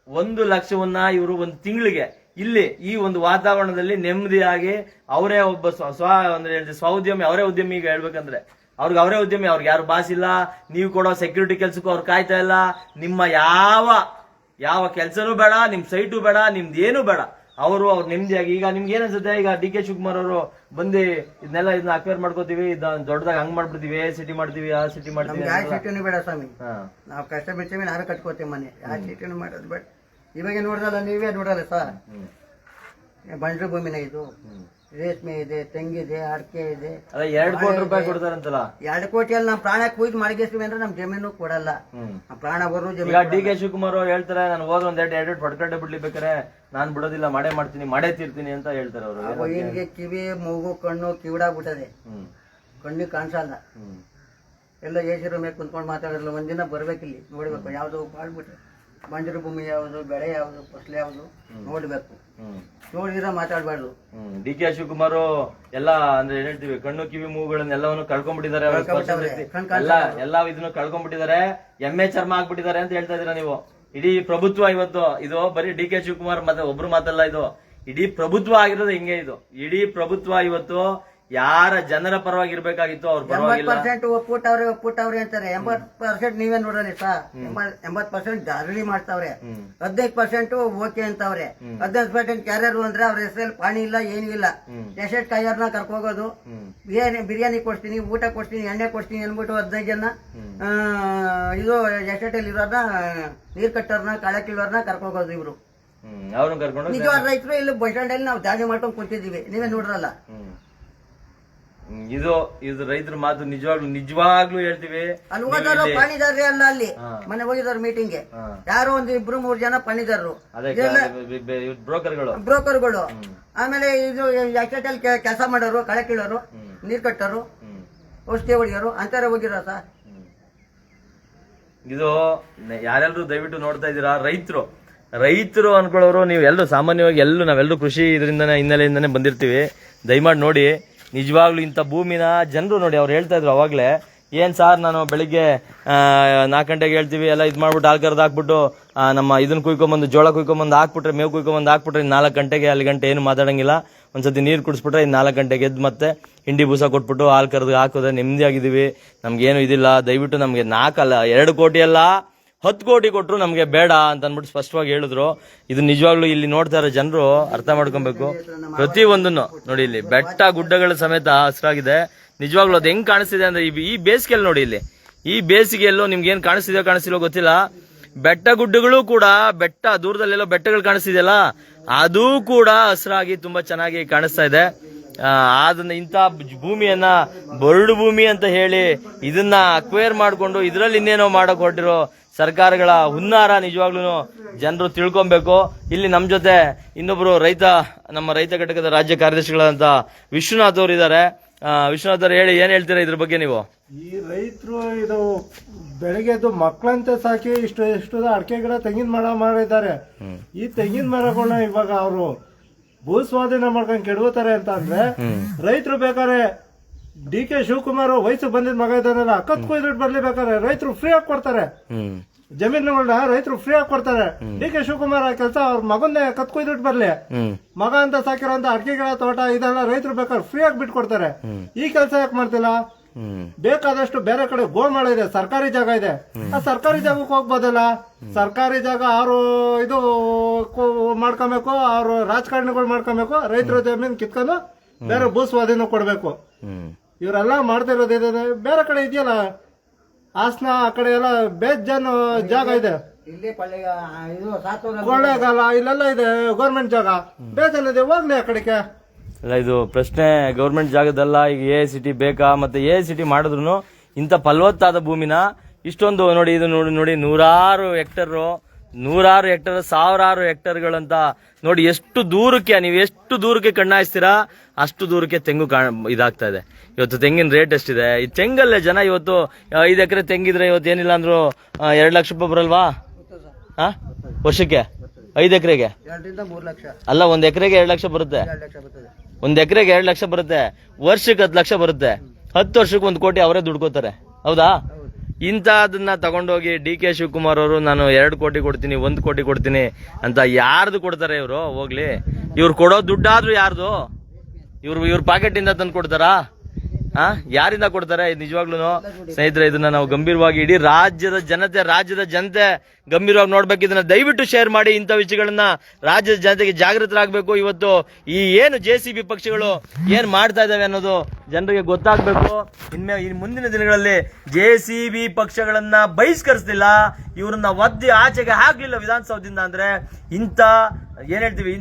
S2: 1 ಲಕ್ಷವನ್ನ ಇವರು ಒಂದು ತಿಂಗಳಿಗೆ ಇಲ್ಲಿ ಈ ಒಂದು ವಾತಾವರಣದಲ್ಲಿ ನೆಮ್ಮದಿಯಾಗಿ ಅವರೇ ಒಬ್ಬ ಸ್ವಉದ್ಯಮಿ, ಅವರೇ ಉದ್ಯಮಿ. ಈಗ ಹೇಳ್ಬೇಕಂದ್ರೆ ಅವರೇ ಉದ್ಯಮಿ, ಅವ್ರಿಗೆ ಯಾರು ಬಾಸ್ ಇಲ್ಲ. ನೀವು ಕೊಡೋ ಸೆಕ್ಯೂರಿಟಿ ಕೆಲ್ಸಕ್ಕೂ ಅವ್ರು ಕಾಯ್ತಾ ಇಲ್ಲ. ನಿಮ್ಮ ಯಾವ ಕೆಲ್ಸನೂ ಬೇಡ, ನಿಮ್ ಸೈಟು ಬೇಡ, ನಿಮ್ದು ಏನು ಬೇಡ. ಅವ್ರು ನೆಮ್ಮದಿಯಾಗಿ. ಈಗ ನಿಮ್ಗೆ ಏನನ್ಸುತ್ತೆ, ಈಗ ಡಿ ಕೆ ಶಿವಕುಮಾರ್ ಅವರು ಬಂದು ಇದನ್ನ ಅಕ್ವೈರ್ ಮಾಡ್ಕೋತೀವಿ, ದೊಡ್ಡದಾಗ ಹಂಗ್ ಮಾಡ್ಬಿಡ್ತೀವಿ, ಸಿಟಿ ಮಾಡ್ತೀವಿ, ಆ ಸಿಟಿ ಮಾಡ್ತೀವಿ.
S3: ಯಾವ ಸಿಟಿನೂ ಬೇಡ ಸ್ವಾಮಿ, ನಾವು ಕಷ್ಟ ಬಿಡ್ತೀವಿ, ನಾವೇ ಕಟ್ಕೋತೀವಿ ಮನೆ. ಯಾವ ಸಿಟಿನೂ ಮಾಡೋದು ಬೇಡ. ಇವಾಗ ನೋಡ್ದಲ್ಲ, ನೀವೇ ನೋಡಲ್ಲ ಸರ್, ಬಂಡ್ರು ಭೂಮಿನ ಇದು. ರೇಷ್ಮೆ ಇದೆ, ತೆಂಗಿದೆ, ಅಡಿಕೆ ಇದೆ.
S2: 2 ಕೋಟಿ ರೂಪಾಯಿ ಕೊಡ್ತಾರಂತಲ್ಲ.
S3: 2 ಕೋಟಿಯಲ್ಲಿ ನಾವು ಪ್ರಾಣ ಕುಯ್ದು ಮಡಗಿಸ್ತೀವಿ ಅಂದ್ರೆ ನಮ್ ಜಮೀನು ಕೊಡಲ್ಲ. ಪ್ರಾಣ ಬರೋ
S2: ಈಗ
S3: ಜಮೀನು.
S2: ಡಿ ಕೆ ಶಿವಕುಮಾರ್ ಅವ್ರು ಹೇಳ್ತಾರೆ, ನಾನು ಹೋದ್ರೆ ಎರಡು ಪಡ್ಕಂಡೆ ಬಿಡ್ಲಿ ಬೇಕಾರೆ, ನಾನ್ ಬಿಡೋದಿಲ್ಲ, ಮಾಡೇ ತೀರ್ತೀನಿ ಅಂತ ಹೇಳ್ತಾರೆ ಅವರು.
S3: ಹಿಂಗೆ ಕಿವಿ, ಮೂಗು, ಕಣ್ಣು ಕಿವಿಡಾಗ್ಬಿಟ್ಟದೆ. ಕಣ್ಣಿಗೆ ಕಾಣಿಸಲ್ಲ. ಎಲ್ಲ ಎಸಿ ರೂಮ್ ಮೇಲೆ ಕುಂತ್ಕೊಂಡು ಮಾತಾಡಲ್ಲ. ಒಂದಿನ ಬರ್ಬೇಕಿಲ್ಲಿ ನೋಡ್ಬೇಕು, ಯಾವ್ದು ಮಾಡ್ಬಿಟ್ರೆ ಬಂಜರು ಭೂಮಿ ಯಾವ್ದು, ಬೆಳೆ ಯಾವ್ದು, ಫಸಲು ಯಾವ್ದು ನೋಡ್ಬೇಕು. ನೋಡಿದ್ರೆ ಮಾತಾಡ್ಬಾರ್ದು.
S2: ಡಿ ಕೆ ಶಿವಕುಮಾರ್ ಎಲ್ಲ ಅಂದ್ರೆ ಏನ್ ಹೇಳ್ತೀವಿ, ಕಣ್ಣು ಕಿವಿ ಮೂಗುಗಳನ್ನೆಲ್ಲವನ್ನು ಕಳ್ಕೊಂಡ್ಬಿಟ್ಟಿದ್ದಾರೆ. ಎಲ್ಲಾ ಇದನ್ನು ಕಳ್ಕೊಂಡ್ಬಿಟ್ಟಿದ್ದಾರೆ. ಎಮ್ಮೆ ಚರ್ಮ ಆಗ್ಬಿಟ್ಟಿದ್ದಾರೆ ಅಂತ ಹೇಳ್ತಾ ಇದೀರಾ ನೀವು. ಇಡೀ ಪ್ರಭುತ್ವ ಇವತ್ತು ಇದು ಬರೀ ಡಿ ಕೆ ಶಿವಕುಮಾರ್ ಮತ್ತೆ ಒಬ್ರು ಮಾತಲ್ಲ, ಇದು ಇಡೀ ಪ್ರಭುತ್ವ ಆಗಿರೋದು ಹಿಂಗೆ. ಇದು ಇಡೀ ಪ್ರಭುತ್ವ ಇವತ್ತು ಯಾರ ಜನರ ಪರವಾಗಿ ಇರ್ಬೇಕಾಗಿತ್ತು ಅವ್ರ ಪರವಾಗಿಲ್ಲ.
S3: 80% ಒಪ್ಪುಟ್ಟವ್ರೆ ಅಂತಾರೆ. 80% ನೀವೇ ನೋಡ್ರಿ ಸರ್. 80% ದಾರಿ ಮಾಡ್ತಾವ್ರೆ. 15% ಓಕೆ ಅಂತವ್ರೆ. 15% ಕ್ಯಾರಿಯರ್ ಅಂದ್ರೆ ಅವ್ರ ಹೆಸರಲ್ಲಿ ಪಾಣಿ ಇಲ್ಲ, ಏನೂ ಇಲ್ಲ. ಎಷ್ಟೆಷ್ಟು ಕೈಯರ್ನ ಕರ್ಕೋಗೋದು, ಬಿರಿಯಾನಿ ಕೊಡ್ತೀನಿ, ಊಟ ಕೊಡ್ತೀನಿ, ಎಣ್ಣೆ ಕೊಡ್ತೀನಿ ಅನ್ಬಿಟ್ಟು 15 ಜನ ಇದು ಎಸ್ಟೇಟಲ್ಲಿ ಇರೋರ್ನ, ನೀರ್ ಕಟ್ಟೋರ್ನ, ಕಳೆ ಕೀಳೋರ್ನ ಕರ್ಕೋಗೋದು ಇವ್ರು.
S2: ಅವ್ರನ್ನ ಕರ್ಕೊಂಡು
S3: ನಿಜವಾದ ರೈತರು ಇಲ್ಲಿ ಬಸ್ ಸ್ಟ್ಯಾಂಡ್ ಅಲ್ಲಿ ನಾವು ದಾಳಿ ಮಾಡ್ಕೊಂಡು ಕೂತಿದೀವಿ, ನೀವೇ ನೋಡ್ರಲ್ಲ.
S2: ಇದು ರೈತರ ಮಾತು. ನಿಜವಾಗ್ಲೂ ಹೇಳ್ತೀವಿ.
S3: ಅಲ್ಲಿ ಹೋಗೋದವ್ರು ಪಾಣಿದಾರ್ರಿ ಅಲ್ಲ. ಅಲ್ಲಿ ಮನೆ ಹೋಗಿದವ್ರು ಮೀಟಿಂಗ್ ಯಾರೋ ಒಂದು 2-3 ಜನ ಪಾಣಿದಾರರು, ಬ್ರೋಕರ್ಗಳು. ಆಮೇಲೆ ಇದು ಎಸ್ಟೇಟಲ್ಲಿ ಕೆಲಸ ಮಾಡೋರು, ಕಳೆ ಕೀಳೋರು, ನೀರ್ ಕಟ್ಟೋರು, ಔಷಧಿ ಹೊಡಿಯೋರು ಅಂತಾರೆ ಹೋಗಿರೋ ಸರ್.
S2: ಇದು ಯಾರೆಲ್ಲರೂ ದಯವಿಟ್ಟು ನೋಡ್ತಾ ಇದ್ದೀರಾ, ರೈತರು ಅನ್ಕೊಳ್ಳೋರು ನೀವು ಎಲ್ಲರೂ ಸಾಮಾನ್ಯವಾಗಿ ನಾವೆಲ್ಲರೂ ಕೃಷಿ ಹಿನ್ನೆಲೆಯಿಂದಾನೆ ಬಂದಿರ್ತೀವಿ. ದಯಮಾಡಿ ನೋಡಿ, ನಿಜವಾಗ್ಲೂ ಇಂಥ ಭೂಮಿನ ಜನರು ನೋಡಿ. ಅವ್ರು ಹೇಳ್ತಾ ಇದ್ರು ಅವಾಗ್ಲೇ, ಏನ್ ಸಾರ್ ನಾನು ಬೆಳಿಗ್ಗೆ 4 ಗಂಟೆಗೆ ಹೇಳ್ತೀವಿ, ಎಲ್ಲ ಇದು ಮಾಡ್ಬಿಟ್ಟು ಹಾಲು ಕರೆದು ಹಾಕ್ಬಿಟ್ಟು ನಮ್ಮ ಇದನ್ನ ಕುಯ್ಕೊಂಬಂದು, ಜೋಳ ಕುಯ್ಕೊಂಬಂದು ಹಾಕ್ಬಿಟ್ರೆ, ಮೇವು ಕುಯ್ಕೊಂಬಂದು ಹಾಕ್ಬಿಟ್ರೆ 4 ಗಂಟೆಗೆ ಅಲ್ಲಿ ಗಂಟೆ ಏನು ಮಾತಾಡಂಗಿಲ್ಲ. ಒಂದ್ಸತಿ ನೀರು ಕುಡಿಸ್ಬಿಟ್ರೆ 4 ಗಂಟೆಗೆ ಎದ್ದು ಮತ್ತೆ ಹಿಂಡಿ ಬೂಸ ಕೊಟ್ಬಿಟ್ಟು ಹಾಲು ಕರೆದು ಹಾಕೋದ್ರೆ ನೆಮ್ಮದಿಯಾಗಿದ್ದೀವಿ. ನಮ್ಗೇನು ಇದಿಲ್ಲ. ದಯವಿಟ್ಟು ನಮ್ಗೆ 4 ಅಲ್ಲ 2 ಕೋಟಿ ಅಲ್ಲ 10 ಕೋಟಿ ಕೊಟ್ಟರು ನಮ್ಗೆ ಬೇಡ ಅಂತ ಅಂದ್ಬಿಟ್ಟು ಸ್ಪಷ್ಟವಾಗಿ ಹೇಳಿದ್ರು. ಇದು ನಿಜವಾಗ್ಲೂ ಇಲ್ಲಿ ನೋಡ್ತಾ ಇರೋ ಜನರು ಅರ್ಥ ಮಾಡ್ಕೊಬೇಕು. ಪ್ರತಿ ಒಂದನ್ನು ನೋಡಿ, ಇಲ್ಲಿ ಬೆಟ್ಟ ಗುಡ್ಡಗಳ ಸಮೇತ ಹಸಿರಾಗಿದೆ. ನಿಜವಾಗ್ಲೂ ಅದು ಹೆಂಗ್ ಕಾಣಿಸ್ತಿದೆ ಅಂದ್ರೆ, ಈ ಬೇಸಿಗೆಯಲ್ಲಿ ನೋಡಿ, ಇಲ್ಲಿ ಈ ಬೇಸಿಗೆಯಲ್ಲೂ ನಿಮ್ಗೆ ಏನ್ ಕಾಣಿಸ್ತಿದೆಯೋ ಗೊತ್ತಿಲ್ಲ. ಬೆಟ್ಟ ಗುಡ್ಡಗಳು ಕೂಡ, ದೂರದಲ್ಲೆಲ್ಲೋ ಬೆಟ್ಟಗಳು ಕಾಣಿಸ್ತಿದೆಯಲ್ಲ, ಅದು ಕೂಡ ಹಸಿರಾಗಿ ತುಂಬಾ ಚೆನ್ನಾಗಿ ಕಾಣಿಸ್ತಾ ಇದೆ. ಅದನ್ನ ಇಂಥ ಭೂಮಿಯನ್ನ ಬರಡು ಭೂಮಿ ಅಂತ ಹೇಳಿ ಇದನ್ನ ಅಕ್ವೈರ್ ಮಾಡ್ಕೊಂಡು ಇದರಲ್ಲಿ ಇನ್ನೇನೋ ಮಾಡಕ್ ಹೊರಟಿರೋ ಸರ್ಕಾರಗಳ ಹುನ್ನಾರ ನಿಜವಾಗ್ಲೂ ಜನರು ತಿಳ್ಕೊಬೇಕು. ಇಲ್ಲಿ ನಮ್ಮ ಜೊತೆ ಇನ್ನೊಬ್ರು ನಮ್ಮ ರೈತ ಘಟಕದ ರಾಜ್ಯ ಕಾರ್ಯದರ್ಶಿಗಳಾದಂತ ವಿಶ್ವನಾಥ್ ಅವರು ಇದ್ದಾರೆ. ವಿಶ್ವನಾಥ್ ಅವರು ಹೇಳಿ, ಏನ್ ಹೇಳ್ತೀರಾ ಇದ್ರ ಬಗ್ಗೆ ನೀವು?
S4: ಈ ರೈತರು ಇದು ಬೆಳಗ್ಗೆದ್ದು ಮಕ್ಕಳಂತೆ ಸಾಕಿ ಎಷ್ಟು ಅಡಿಕೆ ಗಿಡ, ತೆಂಗಿನ ಮರ ಮಾಡಿದ್ದಾರೆ. ಈ ತೆಂಗಿನ ಮರಗಳನ್ನ ಇವಾಗ ಅವರು ಭೂ ಸ್ವಾಧೀನ ಮಾಡ್ಕೊಂಡು ಕೆಡವುತ್ತಾರೆ ಅಂತ ಅಂದ್ರೆ, ರೈತರು ಬೇಕಾದ್ರೆ ಡಿ ಕೆ ಶಿವಕುಮಾರ್ ವಯಸ್ಸು ಬಂದಿದ್ ಮಗ ಇದ್ದಾನಲ್ಲ, ಕತ್ ಕೊಯ್ದಿಟ್ಟು ಬರ್ಲಿ ಬೇಕಾದ್ರೆ ರೈತರು ಫ್ರೀ ಆಗಿ ಕೊಡ್ತಾರೆ. ಜಮೀನುಗಳನ್ನ ರೈತರು ಫ್ರೀ ಆಗಿ ಕೊಡ್ತಾರೆ. ಡಿ ಕೆ ಶಿವಕುಮಾರ್ ಕೆಲಸ ಅವ್ರ ಮಗನ್ನೇ ಕತ್ ಕೊಯ್ದಿಟ್ಟು ಬರ್ಲಿ, ಮಗ ಅಂತ ಸಾಕಿರೋಂತ ಅಡಿಕೆ ಗಿಡ, ತೋಟ ಇದೆಲ್ಲ ರೈತರು ಬೇಕಾದ್ರೆ ಫ್ರೀ ಆಗಿ ಬಿಟ್ಕೊಡ್ತಾರೆ. ಈ ಕೆಲಸ ಯಾಕೆ ಮಾಡ್ತಿಲ್ಲ? ಬೇಕಾದಷ್ಟು ಬೇರೆ ಕಡೆ ಗೋಮಾಳ ಇದೆ, ಸರ್ಕಾರಿ ಜಾಗ ಇದೆ, ಆ ಸರ್ಕಾರಿ ಜಾಗಕ್ಕೆ ಹೋಗ್ಬೋದಲ್ಲ. ಸರ್ಕಾರಿ ಜಾಗ ಅವರು ಇದು ಮಾಡ್ಕೊಬೇಕು, ಅವರು ರಾಜಕಾರಣಿಗಳು ಮಾಡ್ಕೊಬೇಕು, ರೈತರ ಜಮೀನು ಕಿತ್ಕೊಂಡು ಬೇರೆ ಭೂ ಸ್ವಾಧೀನ ಕೊಡ್ಬೇಕು. ಇವರೆಲ್ಲ ಮಾಡ್ತಿರೋದು ಬೇರೆ ಕಡೆ ಇದೆಯಲ್ಲ, ಹಾಸನ ಆ ಕಡೆ ಎಲ್ಲ ಬೇಜಾನ್ ಜಾಗ ಇದೆ, ಕೊಳ್ಳೇಗಾಲ ಇಲ್ಲೆಲ್ಲ ಇದೆ ಗೌರ್ಮೆಂಟ್ ಜಾಗ, ಬೇಜಾನ್ ಇದೆ, ಹೋಗ್ಲಿ ಆ ಕಡೆಗೆ.
S2: ಅಲ್ಲ, ಇದು ಪ್ರಶ್ನೆ ಗೌರ್ಮೆಂಟ್ ಜಾಗದಲ್ಲ. ಈಗ AICT ಬೇಕಾ? ಮತ್ತೆ AICT ಮಾಡಿದ್ರು ಇಂಥ ಫಲವತ್ತಾದ ಭೂಮಿನ ಇಷ್ಟೊಂದು ನೋಡಿ, ಇದು ನೋಡಿ 100 ಹೆಕ್ಟರ್ ನೂರಾರು ಹೆಕ್ಟರ್, ಸಾವಿರಾರು ಹೆಕ್ಟರ್ಗಳಂತ ನೋಡಿ. ಎಷ್ಟು ದೂರಕ್ಕೆ ನೀವು ಎಷ್ಟು ದೂರಕ್ಕೆ ಕಣ್ಣಾಯಿಸ್ತೀರಾ ಅಷ್ಟು ದೂರಕ್ಕೆ ತೆಂಗು ಇದಾಗ್ತಾ ಇದೆ. ಇವತ್ತು ತೆಂಗಿನ ರೇಟ್ ಎಷ್ಟಿದೆ? ಈ ತೆಂಗಲ್ಲೇ ಜನ ಇವತ್ತು 5 ಎಕರೆ ತೆಂಗಿದ್ರೆ ಇವತ್ತು ಏನಿಲ್ಲ ಅಂದ್ರು 2 ಲಕ್ಷ ರೂಪಾಯಿ ಬರಲ್ವಾ? ಹಾ, ವರ್ಷಕ್ಕೆ 5 ಎಕರೆಗೆ
S3: 2 ರಿಂದ 3 ಲಕ್ಷ
S2: ಅಲ್ಲ, 1 ಎಕರೆಗೆ 2 ಲಕ್ಷ ಬರುತ್ತೆ.
S3: 2 ಲಕ್ಷ ಬರ್ತದೆ.
S2: 1 ಎಕರೆಗೆ 2 ಲಕ್ಷ ಬರುತ್ತೆ. ವರ್ಷಕ್ಕೆ 10 ಲಕ್ಷ ಬರುತ್ತೆ. 10 ವರ್ಷಕ್ಕೆ 1 ಕೋಟಿ ಅವರೇ ದುಡ್ಕೋತಾರೆ. ಹೌದಾ? ಇಂಥದನ್ನ ತಗೊಂಡೋಗಿ ಡಿ ಕೆ ಶಿವಕುಮಾರ್ ಅವರು ನಾನು 2 ಕೋಟಿ ಕೊಡ್ತೀನಿ, 1 ಕೋಟಿ ಕೊಡ್ತೀನಿ ಅಂತ ಯಾರ್ದು ಕೊಡ್ತಾರೆ ಇವರು? ಹೋಗ್ಲಿ, ಇವ್ರು ಕೊಡೋ ದುಡ್ಡಾದ್ರೂ ಯಾರ್ದು? ಇವ್ರ ಪಾಕೆಟ್ ಇಂದ ತಂದು ಕೊಡ್ತಾರಾ? ಯಾರಿಂದ ಕೊಡ್ತಾರೆ? ನಿಜವಾಗ್ಲೂ ಸ್ನೇಹಿತರೆ, ಇದನ್ನ ನಾವು ಗಂಭೀರವಾಗಿ ಇಡೀ ರಾಜ್ಯದ ಜನತೆ ಗಂಭೀರವಾಗಿ ನೋಡ್ಬೇಕು. ಇದನ್ನ ದಯವಿಟ್ಟು ಶೇರ್ ಮಾಡಿ. ಇಂಥ ವಿಷಯಗಳನ್ನ ರಾಜ್ಯದ ಜನತೆಗೆ ಜಾಗೃತರಾಗಬೇಕು. ಇವತ್ತು ಈ ಏನು JCB ಪಕ್ಷಗಳು ಏನ್ ಮಾಡ್ತಾ ಇದಾವೆ ಅನ್ನೋದು ಜನರಿಗೆ ಗೊತ್ತಾಗ್ಬೇಕು. ಮುಂದಿನ ದಿನಗಳಲ್ಲಿ JCB ಪಕ್ಷಗಳನ್ನ ಬಹಿಷ್ಕರಿಸಲಿಲ್ಲ, ಇವ್ರನ್ನ ಒದ್ದಿ ಆಚೆಗೆ ಹಾಕ್ಲಿಲ್ಲ ವಿಧಾನಸೌಧದಿಂದ ಅಂದ್ರೆ ಇಂಥ ಏನ್ ಹೇಳ್ತೀವಿ,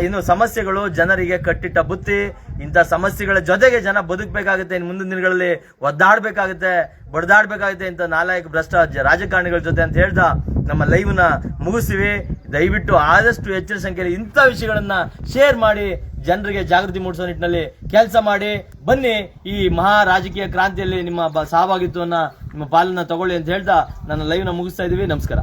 S2: ಇನ್ನು ಸಮಸ್ಯೆಗಳು ಜನರಿಗೆ ಕಟ್ಟಿಟ್ಟ ಬುತ್ತಿ. ಇಂಥ ಸಮಸ್ಯೆಗಳ ಜೊತೆಗೆ ಜನ ಬದುಕಬೇಕಾಗುತ್ತೆ. ಇನ್ನು ಮುಂದಿನ ದಿನಗಳಲ್ಲಿ ಒದ್ದಾಡ್ಬೇಕಾಗುತ್ತೆ, ಬಡ್ದಾಡ್ಬೇಕಾಗುತ್ತೆ ಇಂಥ ನಾಲಾಯಕ ಭ್ರಷ್ಟ ರಾಜಕಾರಣಿಗಳ ಜೊತೆ ಅಂತ ಹೇಳ್ತಾ ನಮ್ಮ ಲೈವ್ ನ ಮುಗಿಸ್ತೀವಿ. ದಯವಿಟ್ಟು ಆದಷ್ಟು ಹೆಚ್ಚಿನ ಸಂಖ್ಯೆಯಲ್ಲಿ ಇಂಥ ವಿಷಯಗಳನ್ನ ಶೇರ್ ಮಾಡಿ ಜನರಿಗೆ ಜಾಗೃತಿ ಮೂಡಿಸೋ ನಿಟ್ಟಿನಲ್ಲಿ ಕೆಲಸ ಮಾಡಿ. ಬನ್ನಿ, ಈ ಮಹಾ ರಾಜಕೀಯ ಕ್ರಾಂತಿಯಲ್ಲಿ ನಿಮ್ಮ ಸಹಭಾಗಿತ್ವವನ್ನ, ನಿಮ್ಮ ಪಾಲನ್ನ ತಗೊಳ್ಳಿ ಅಂತ ಹೇಳ್ತಾ ನನ್ನ ಲೈವ್ ನ ಮುಗಿಸ್ತಾ ಇದೀವಿ. ನಮಸ್ಕಾರ.